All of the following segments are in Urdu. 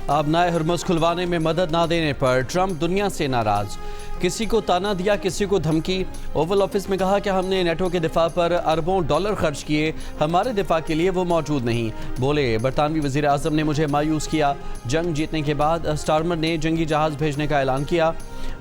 آبنائے ہرمز کھلوانے میں مدد نہ دینے پر ٹرمپ دنیا سے ناراض، کسی کو تانا دیا کسی کو دھمکی۔ اوول آفس میں کہا کہ ہم نے نیٹو کے دفاع پر اربوں ڈالر خرچ کیے، ہمارے دفاع کے لیے وہ موجود نہیں۔ بولے برطانوی وزیر اعظم نے مجھے مایوس کیا، جنگ جیتنے کے بعد سٹارمر نے جنگی جہاز بھیجنے کا اعلان کیا۔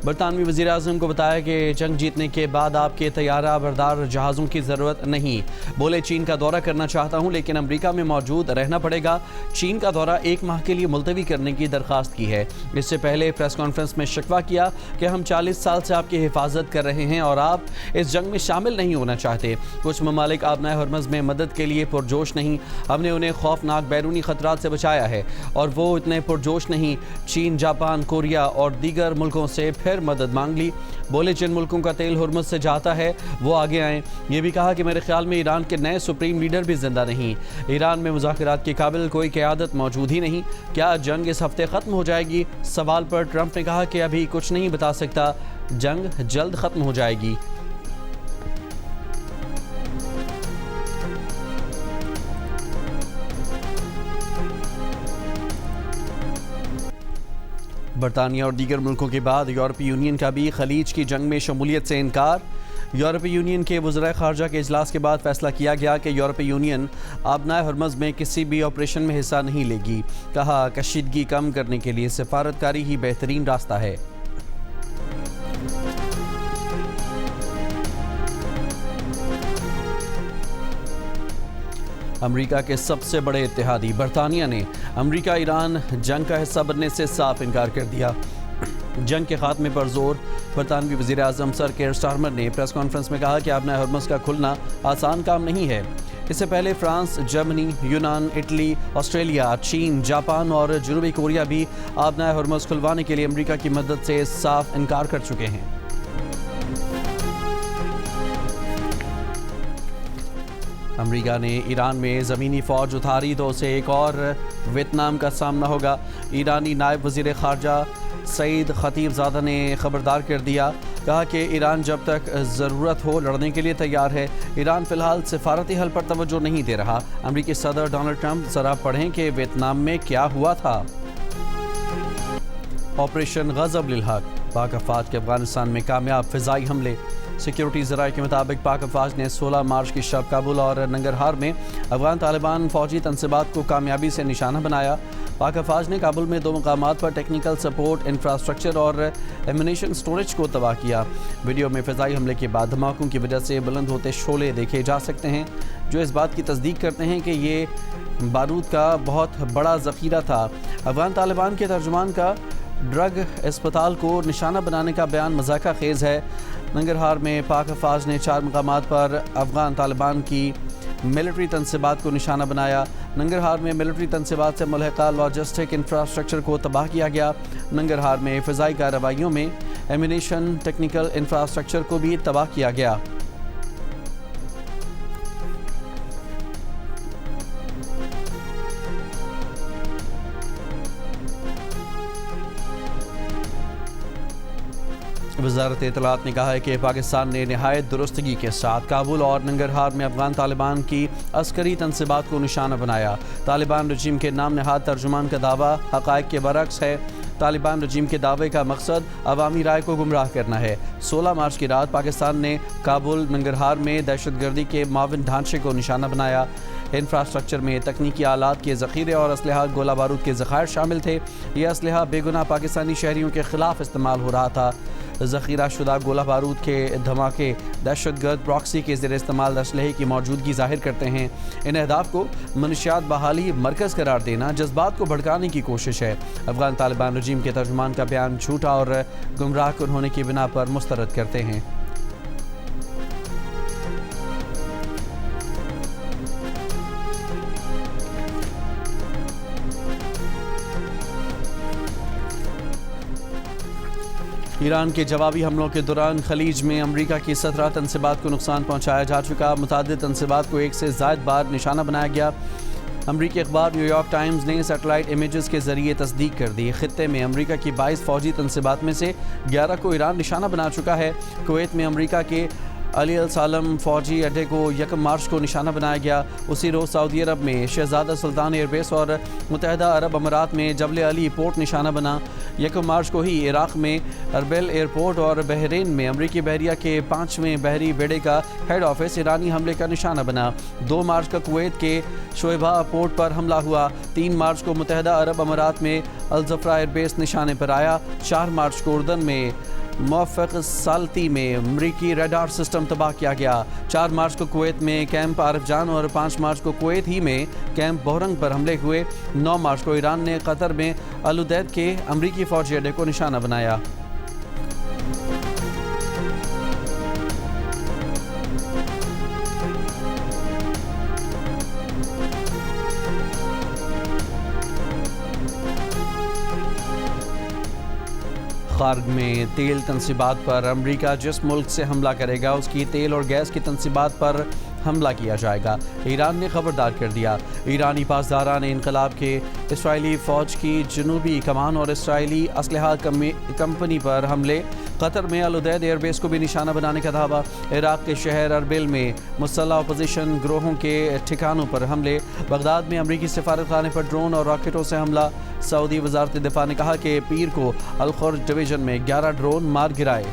برطانوی وزیر اعظم کو بتایا کہ جنگ جیتنے کے بعد آپ کے طیارہ بردار جہازوں کی ضرورت نہیں۔ بولے چین کا دورہ کرنا چاہتا ہوں لیکن امریکہ میں موجود رہنا پڑے گا۔ چین کا دورہ 1 ماہ کے لیے ملتوی کرنے کی درخواست کی ہے۔ اس سے پہلے پریس کانفرنس میں شکوہ کیا کہ ہم 40 سال سے آپ کی حفاظت کر رہے ہیں اور آپ اس جنگ میں شامل نہیں ہونا چاہتے۔ کچھ ممالک آبنائے ہرمز میں مدد کے لیے پرجوش نہیں، ہم نے انہیں خوفناک بیرونی خطرات سے بچایا ہے اور وہ اتنے پرجوش نہیں۔ چین، جاپان، کوریا اور دیگر ملکوں سے پھر مدد مانگ لی۔ بولے جن ملکوں کا تیل ہرمز سے جاتا ہے وہ آگے آئیں۔ یہ بھی کہا کہ میرے خیال میں ایران کے نئے سپریم لیڈر بھی زندہ نہیں، ایران میں مذاکرات کے قابل کوئی قیادت موجود ہی نہیں۔ کیا جنگ اس ہفتے ختم ہو جائے گی؟ سوال پر ٹرمپ نے کہا کہ ابھی کچھ نہیں بتا سکتا، جنگ جلد ختم ہو جائے گی۔ برطانیہ اور دیگر ملکوں کے بعد یورپی یونین کا بھی خلیج کی جنگ میں شمولیت سے انکار۔ یورپی یونین کے وزرائے خارجہ کے اجلاس کے بعد فیصلہ کیا گیا کہ یورپی یونین آبنائے ہرمز میں کسی بھی آپریشن میں حصہ نہیں لے گی۔ کہا کشیدگی کم کرنے کے لیے سفارتکاری ہی بہترین راستہ ہے۔ امریکہ کے سب سے بڑے اتحادی برطانیہ نے امریکہ ایران جنگ کا حصہ بننے سے صاف انکار کر دیا۔ جنگ کے خاتمے پر زور۔ برطانوی وزیر اعظم سر کیئر سٹارمر نے پریس کانفرنس میں کہا کہ آبنائے ہرمز کا کھلنا آسان کام نہیں ہے۔ اس سے پہلے فرانس، جرمنی، یونان، اٹلی، آسٹریلیا، چین، جاپان اور جنوبی کوریا بھی آبنائے ہرمز کھلوانے کے لیے امریکہ کی مدد سے صاف انکار کر چکے ہیں۔ امریکہ نے ایران میں زمینی فوج اتاری تو اسے ایک اور ویتنام کا سامنا ہوگا۔ ایرانی نائب وزیر خارجہ سعید خطیب زادہ نے خبردار کر دیا، کہا کہ ایران جب تک ضرورت ہو لڑنے کے لیے تیار ہے۔ ایران فی الحال سفارتی حل پر توجہ نہیں دے رہا۔ امریکی صدر ڈونلڈ ٹرمپ ذرا پڑھیں کہ ویتنام میں کیا ہوا تھا۔ آپریشن غضب للحق، پاک افواج کے افغانستان میں کامیاب فضائی حملے۔ سیکیورٹی ذرائع کے مطابق پاک افواج نے 16 مارچ کی شب کابل اور ننگرہار میں افغان طالبان فوجی تنصیبات کو کامیابی سے نشانہ بنایا۔ پاک افواج نے کابل میں 2 مقامات پر ٹیکنیکل سپورٹ انفراسٹرکچر اور ایمونیشن سٹوریج کو تباہ کیا۔ ویڈیو میں فضائی حملے کے بعد دھماکوں کی وجہ سے بلند ہوتے شعلے دیکھے جا سکتے ہیں، جو اس بات کی تصدیق کرتے ہیں کہ یہ بارود کا بہت بڑا ذخیرہ تھا۔ افغان طالبان کے ترجمان کا ڈرگ اسپتال کو نشانہ بنانے کا بیان مضحکہ خیز ہے۔ ننگرہار میں پاک افواج نے 4 مقامات پر افغان طالبان کی ملٹری تنصیبات کو نشانہ بنایا۔ ننگرہار میں ملٹری تنصیبات سے ملحقہ لاجسٹک انفراسٹرکچر کو تباہ کیا گیا۔ ننگرہار میں فضائی کارروائیوں میں ایمونیشن ٹیکنیکل انفراسٹرکچر کو بھی تباہ کیا گیا۔ وزارت اطلاعات نے کہا ہے کہ پاکستان نے نہایت درستگی کے ساتھ کابل اور ننگرہار میں افغان طالبان کی عسکری تنصیبات کو نشانہ بنایا۔ طالبان رجیم کے نام نہاد ترجمان کا دعویٰ حقائق کے برعکس ہے۔ طالبان رجیم کے دعوے کا مقصد عوامی رائے کو گمراہ کرنا ہے۔ 16 مارچ کی رات پاکستان نے کابل، ننگرہار میں دہشت گردی کے معاون ڈھانچے کو نشانہ بنایا۔ انفراسٹرکچر میں تکنیکی آلات کے ذخیرے اور اسلحہ گولہ بارود کے ذخائر شامل تھے۔ یہ اسلحہ بے گناہ پاکستانی شہریوں کے خلاف استعمال ہو رہا تھا۔ ذخیرہ شدہ گولہ بارود کے دھماکے دہشت گرد پراکسی کے زیر استعمال اسلحے کی موجودگی ظاہر کرتے ہیں۔ ان اہداف کو منشیات بحالی مرکز قرار دینا جذبات کو بھڑکانے کی کوشش ہے۔ افغان طالبان رجیم کے ترجمان کا بیان جھوٹا اور گمراہ کن ہونے کی بنا پر مسترد کرتے ہیں۔ ایران کے جوابی حملوں کے دوران خلیج میں امریکہ کی 17 تنصیبات کو نقصان پہنچایا جا چکا۔ متعدد تنصیبات کو 1 سے زائد بار نشانہ بنایا گیا۔ امریکی اخبار نیو یارک ٹائمز نے سیٹلائٹ امیجز کے ذریعے تصدیق کر دی۔ خطے میں امریکہ کی 22 فوجی تنصیبات میں سے 11 کو ایران نشانہ بنا چکا ہے۔ کویت میں امریکہ کے علی السالم فوجی اڈے کو 1 مارچ کو نشانہ بنایا گیا۔ اسی روز سعودی عرب میں شہزادہ سلطان ایئر بیس اور متحدہ عرب امارات میں جبل علی پورٹ نشانہ بنا۔ 1 مارچ کو ہی عراق میں اربیل ایئرپورٹ اور بحرین میں امریکی بحریہ کے 5ویں بحری بیڑے کا ہیڈ آفس ایرانی حملے کا نشانہ بنا۔ 2 مارچ کو کویت کے شعیبہ پورٹ پر حملہ ہوا۔ 3 مارچ کو متحدہ عرب امارات میں الزفرا ایئر بیس نشانے پر آیا۔ 4 مارچ کو اردن میں موفق سالتی میں امریکی ریڈار سسٹم تباہ کیا گیا۔ 4 مارچ کو کویت میں کیمپ عارف جان اور 5 مارچ کو کویت ہی میں کیمپ بحرنگ پر حملے ہوئے۔ 9 مارچ کو ایران نے قطر میں العدید کے امریکی فوجی اڈے کو نشانہ بنایا۔ خارج میں تیل تنصیبات پر امریکہ جس ملک سے حملہ کرے گا اس کی تیل اور گیس کی تنصیبات پر حملہ کیا جائے گا، ایران نے خبردار کر دیا۔ ایرانی پاسداران انقلاب کے اسرائیلی فوج کی جنوبی کمان اور اسرائیلی اسلحہ کمپنی پر حملے۔ قطر میں العدید ایئر بیس کو بھی نشانہ بنانے کا دعویٰ۔ عراق کے شہر اربل میں مسلح اپوزیشن گروہوں کے ٹھکانوں پر حملے۔ بغداد میں امریکی سفارت خانے پر ڈرون اور راکٹوں سے حملہ۔ سعودی وزارت دفاع نے کہا کہ پیر کو الخرج ڈویژن میں 11 ڈرون مار گرائے۔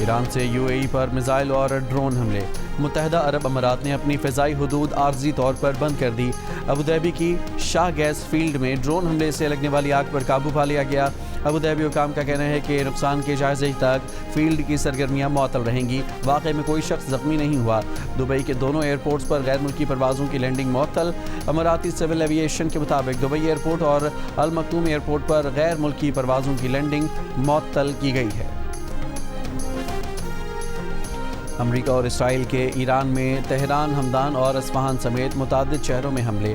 ایران سے UAE پر میزائل اور ڈرون حملے۔ متحدہ عرب امارات نے اپنی فضائی حدود عارضی طور پر بند کر دی۔ ابوظہبی کی شاہ گیس فیلڈ میں ڈرون حملے سے لگنے والی آگ پر قابو پا لیا گیا۔ ابوظہبی حکام کا کہنا ہے کہ نقصان کے جائزے تک فیلڈ کی سرگرمیاں معطل رہیں گی۔ واقعے میں کوئی شخص زخمی نہیں ہوا۔ دبئی کے دونوں ایئرپورٹس پر غیر ملکی پروازوں کی لینڈنگ معطل۔ اماراتی سول ایوی ایشن کے مطابق دبئی ایئرپورٹ اور المکتوم ایئرپورٹ پر غیر ملکی پروازوں کی لینڈنگ معطل کی گئی ہے۔ امریکہ اور اسرائیل کے ایران میں تہران، ہمدان اور اصفہان سمیت متعدد شہروں میں حملے۔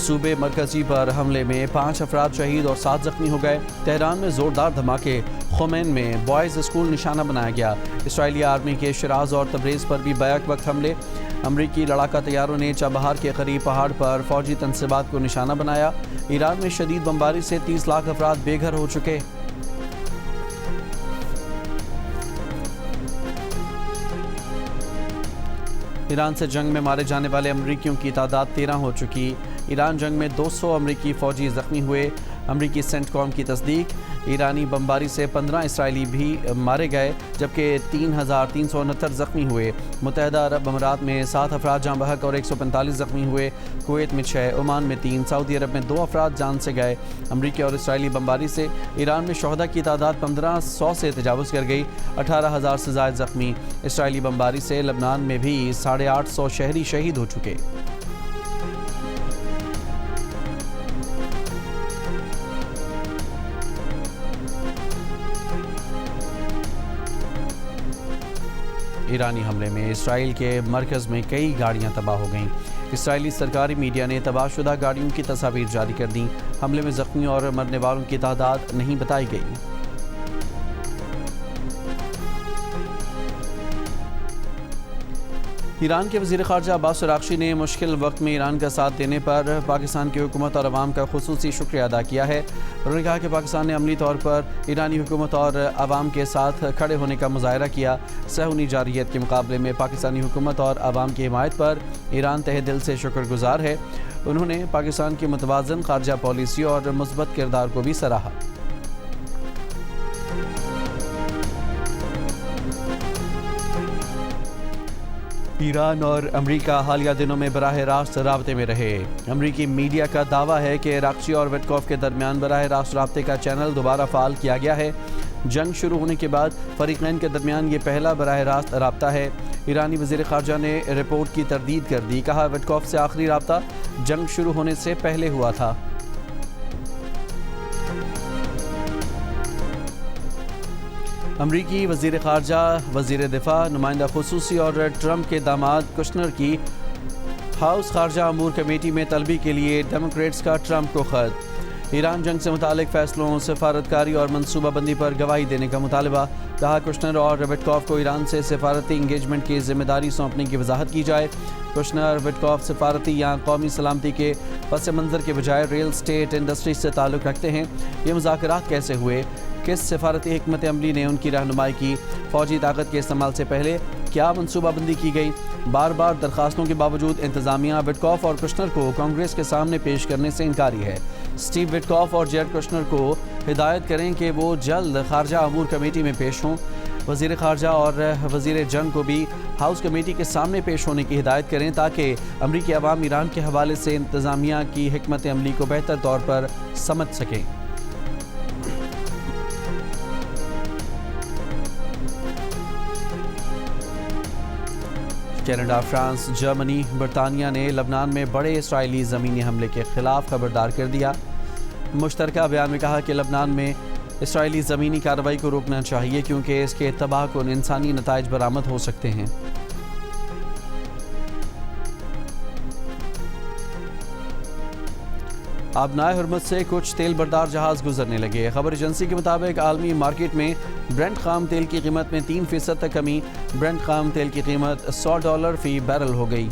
صوبے مرکزی پر حملے میں 5 افراد شہید اور 7 زخمی ہو گئے۔ تہران میں زوردار دھماکے۔ خمین میں بوائز اسکول نشانہ بنایا گیا۔ اسرائیلی آرمی کے شراز اور تبریز پر بھی بیک وقت حملے۔ امریکی لڑاکا طیاروں نے چابہار کے قریب پہاڑ پر فوجی تنصیبات کو نشانہ بنایا۔ ایران میں شدید بمباری سے 30 لاکھ افراد بے گھر ہو چکے۔ ایران سے جنگ میں مارے جانے والے امریکیوں کی تعداد 13 ہو چکی۔ ایران جنگ میں 200 امریکی فوجی زخمی ہوئے۔ امریکی سینٹ کام کی تصدیق۔ ایرانی بمباری سے 15 اسرائیلی بھی مارے گئے جبکہ 3369 زخمی ہوئے۔ متحدہ عرب امارات میں 7 افراد جاں بحق اور 145 زخمی ہوئے۔ کویت میں 6، عمان میں 3، سعودی عرب میں 2 افراد جان سے گئے۔ امریکی اور اسرائیلی بمباری سے ایران میں شہداء کی تعداد 1500 سے تجاوز کر گئی، 18,000 سے زائد زخمی۔ اسرائیلی بمباری سے لبنان میں بھی 850 شہری شہید ہو چکے۔ ایرانی حملے میں اسرائیل کے مرکز میں کئی گاڑیاں تباہ ہو گئیں۔ اسرائیلی سرکاری میڈیا نے تباہ شدہ گاڑیوں کی تصاویر جاری کر دیں۔ حملے میں زخمی اور مرنے والوں کی تعداد نہیں بتائی گئی۔ ایران کے وزیر خارجہ عباس عراقچی نے مشکل وقت میں ایران کا ساتھ دینے پر پاکستان کی حکومت اور عوام کا خصوصی شکریہ ادا کیا ہے۔ انہوں نے کہا کہ پاکستان نے عملی طور پر ایرانی حکومت اور عوام کے ساتھ کھڑے ہونے کا مظاہرہ کیا۔ صہیونی جارحیت کے مقابلے میں پاکستانی حکومت اور عوام کی حمایت پر ایران تہہ دل سے شکر گزار ہے۔ انہوں نے پاکستان کی متوازن خارجہ پالیسی اور مثبت کردار کو بھی سراہا۔ ایران اور امریکہ حالیہ دنوں میں براہ راست رابطے میں رہے۔ امریکی میڈیا کا دعویٰ ہے کہ عراقچی اور وٹکوف کے درمیان براہ راست رابطے کا چینل دوبارہ فعال کیا گیا ہے۔ جنگ شروع ہونے کے بعد فریقین کے درمیان یہ پہلا براہ راست رابطہ ہے۔ ایرانی وزیر خارجہ نے رپورٹ کی تردید کر دی، کہا وٹکوف سے آخری رابطہ جنگ شروع ہونے سے پہلے ہوا تھا۔ امریکی وزیر خارجہ، وزیر دفاع، نمائندہ خصوصی اور ٹرمپ کے داماد کشنر کی ہاؤس خارجہ امور کمیٹی میں طلبی کے لیے ڈیموکریٹس کا ٹرمپ کو خط۔ ایران جنگ سے متعلق فیصلوں، سفارتکاری اور منصوبہ بندی پر گواہی دینے کا مطالبہ۔ کہا کشنر اور وٹکوف کو ایران سے سفارتی انگیجمنٹ کی ذمہ داری سونپنے کی وضاحت کی جائے۔ کشنر وٹکوف سفارتی یا قومی سلامتی کے پس منظر کے بجائے ریل اسٹیٹ انڈسٹری سے تعلق رکھتے ہیں۔ یہ مذاکرات کیسے ہوئے؟ کس سفارتی حکمت عملی نے ان کی رہنمائی کی؟ فوجی طاقت کے استعمال سے پہلے کیا منصوبہ بندی کی گئی؟ بار بار درخواستوں کے باوجود انتظامیہ وٹکوف اور کشنر کو کانگریس کے سامنے پیش کرنے سے انکاری ہے۔ اسٹیو وٹکوف اور جیرڈ کشنر کو ہدایت کریں کہ وہ جلد خارجہ امور کمیٹی میں پیش ہوں۔ وزیر خارجہ اور وزیر جنگ کو بھی ہاؤس کمیٹی کے سامنے پیش ہونے کی ہدایت کریں تاکہ امریکی عوام ایران کے حوالے سے انتظامیہ کی حکمت عملی کو بہتر طور پر سمجھ سکیں۔ کینیڈا، فرانس، جرمنی، برطانیہ نے لبنان میں بڑے اسرائیلی زمینی حملے کے خلاف خبردار کر دیا۔ مشترکہ بیان میں کہا کہ لبنان میں اسرائیلی زمینی کارروائی کو روکنا چاہیے کیونکہ اس کے تباہ کن انسانی نتائج برآمد ہو سکتے ہیں۔ آبنائے ہرمز سے کچھ تیل بردار جہاز گزرنے لگے۔ خبر ایجنسی کے مطابق عالمی مارکیٹ میں برنٹ خام تیل کی قیمت میں 3% تک کمی۔ برنٹ خام تیل کی قیمت $100 فی بیرل ہو گئی۔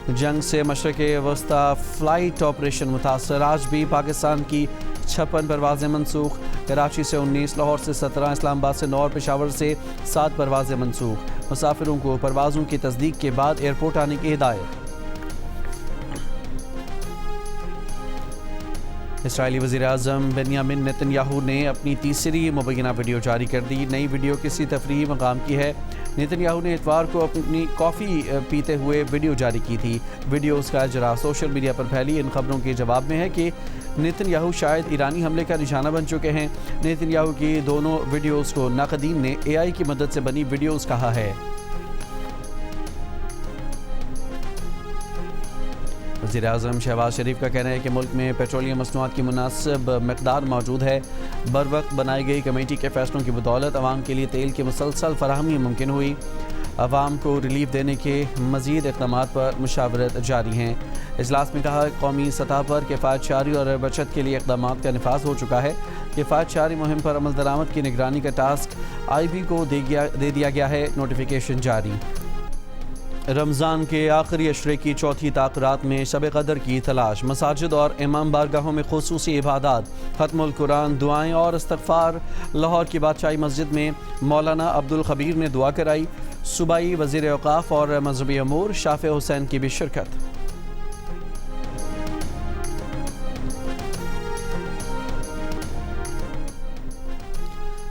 جنگ سے مشرق وسطی فلائٹ آپریشن متاثر، آج بھی پاکستان کی 56 پروازیں منسوخ۔ کراچی سے 19، لاہور سے 17، اسلام آباد سے 9 اور پشاور سے 7 پروازیں منسوخ۔ مسافروں کو پروازوں کی تصدیق کے بعد ایئرپورٹ آنے کی ہدایت۔ اسرائیلی وزیراعظم بنیامین نیتن یاہو نے اپنی تیسری مبینہ ویڈیو جاری کر دی۔ نئی ویڈیو کسی تفریحی مقام کی ہے۔ نیتن یاہو نے اتوار کو اپنی کافی پیتے ہوئے ویڈیو جاری کی تھی۔ ویڈیوز کا اجرا سوشل میڈیا پر پھیلی ان خبروں کے جواب میں ہے کہ نیتن یاہو شاید ایرانی حملے کا نشانہ بن چکے ہیں۔ نیتن یاہو کی دونوں ویڈیوز کو ناقدین نے AI کی مدد سے بنی ویڈیوز کہا ہے۔ وزیراعظم شہباز شریف کا کہنا ہے کہ ملک میں پیٹرولیم مصنوعات کی مناسب مقدار موجود ہے۔ بروقت بنائی گئی کمیٹی کے فیصلوں کی بدولت عوام کے لیے تیل کی مسلسل فراہمی ممکن ہوئی۔ عوام کو ریلیف دینے کے مزید اقدامات پر مشاورت جاری ہیں۔ اجلاس میں کہا قومی سطح پر کفایت شعاری اور بچت کے لیے اقدامات کا نفاذ ہو چکا ہے۔ کفایت شعاری مہم پر عمل درآمد کی نگرانی کا ٹاسک IB کو دے دیا گیا ہے، نوٹیفیکیشن جاری۔ رمضان کے آخری عشرے کی چوتھی تاخیرات میں شب قدر کی تلاش، مساجد اور امام بارگاہوں میں خصوصی عبادات، ختم القرآن، دعائیں اور استغفار۔ لاہور کی بادشاہی مسجد میں مولانا عبدالخبیر نے دعا کرائی۔ صوبائی وزیر اوقاف اور مذہبی امور شافع حسین کی بھی شرکت۔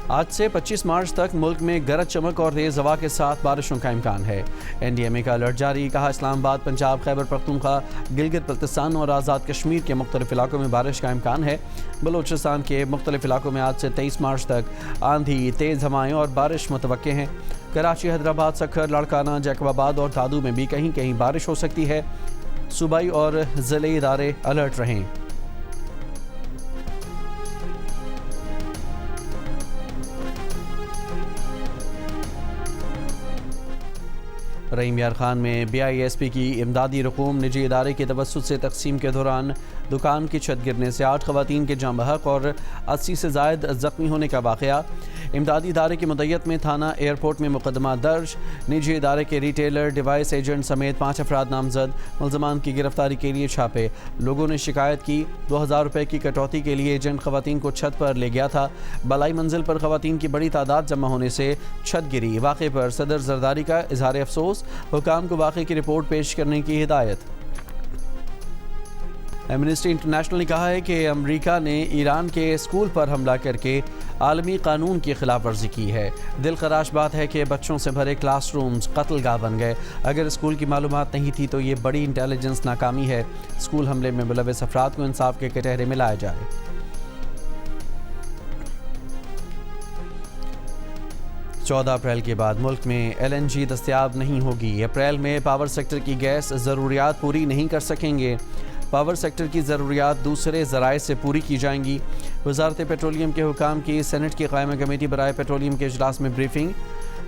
آج سے 25 مارچ تک ملک میں گرج چمک اور تیز ہوا کے ساتھ بارشوں کا امکان ہے۔ NDMA کا الرٹ جاری، کہا اسلام آباد، پنجاب، خیبر پختونخوا، گلگت بلتستان اور آزاد کشمیر کے مختلف علاقوں میں بارش کا امکان ہے۔ بلوچستان کے مختلف علاقوں میں آج سے 23 مارچ تک آندھی، تیز ہوائیں اور بارش متوقع ہیں۔ کراچی، حیدرآباد، سکھر، لاڑکانہ، جیکب آباد اور دھادو میں بھی کہیں کہیں بارش ہو سکتی ہے۔ صوبائی اور ضلعی ادارے الرٹ رہیں۔ رحیم یار خان میں BISP کی امدادی رقوم نجی ادارے کے توسط سے تقسیم کے دوران دکان کی چھت گرنے سے 8 خواتین کے جاں بحق اور 80 سے زائد زخمی ہونے کا واقعہ۔ امدادی ادارے کی مدعیت میں تھانہ ایئرپورٹ میں مقدمہ درج۔ نجی ادارے کے ریٹیلر، ڈیوائس ایجنٹ سمیت 5 افراد نامزد۔ ملزمان کی گرفتاری کے لیے چھاپے۔ لوگوں نے شکایت کی 2000 روپے کی کٹوتی کے لیے ایجنٹ خواتین کو چھت پر لے گیا تھا۔ بالائی منزل پر خواتین کی بڑی تعداد جمع ہونے سے چھت گری۔ واقعے پر صدر زرداری کا اظہار افسوس، حکام کو واقعے کی رپورٹ پیش کرنے کی ہدایت۔ ایمنسٹی انٹرنیشنل نے کہا ہے کہ امریکہ نے ایران کے اسکول پر حملہ کر کے عالمی قانون کی خلاف ورزی کی ہے۔ دل خراش بات ہے کہ بچوں سے بھرے کلاس رومز قتل گاہ بن گئے۔ اگر اسکول کی معلومات نہیں تھی تو یہ بڑی انٹیلیجنس ناکامی ہے۔ اسکول حملے میں ملوث افراد کو انصاف کے کٹہرے میں لایا جائے۔ 14 اپریل کے بعد ملک میں LNG دستیاب نہیں ہوگی۔ اپریل میں پاور سیکٹر کی گیس ضروریات پوری نہیں کر سکیں گے۔ پاور سیکٹر کی ضروریات دوسرے ذرائع سے پوری کی جائیں گی۔ وزارت پیٹرولیم کے حکام کی سینٹ کی قائمہ کمیٹی برائے پیٹرولیم کے اجلاس میں بریفنگ۔